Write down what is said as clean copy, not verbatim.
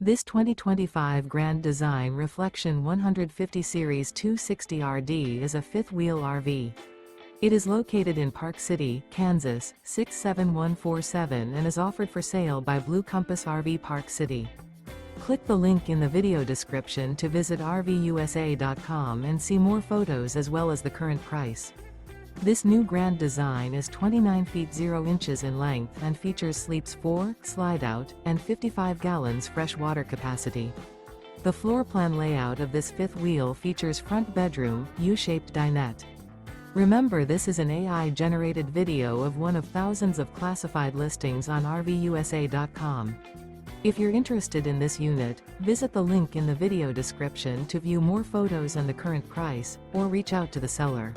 This 2025 Grand Design Reflection 150 Series 260RD is a fifth-wheel RV. It is located in Park City, Kansas, 67147 and is offered for sale by Blue Compass RV Park City. Click the link in the video description to visit RVUSA.com and see more photos as well as the current price. This new Grand Design is 29 feet 0 inches in length and features sleeps 4, slide-out, and 55 gallons fresh water capacity. The floor plan layout of this fifth wheel features front bedroom, U-shaped dinette. Remember, this is an AI-generated video of one of thousands of classified listings on RVUSA.com. If you're interested in this unit, visit the link in the video description to view more photos and the current price, or reach out to the seller.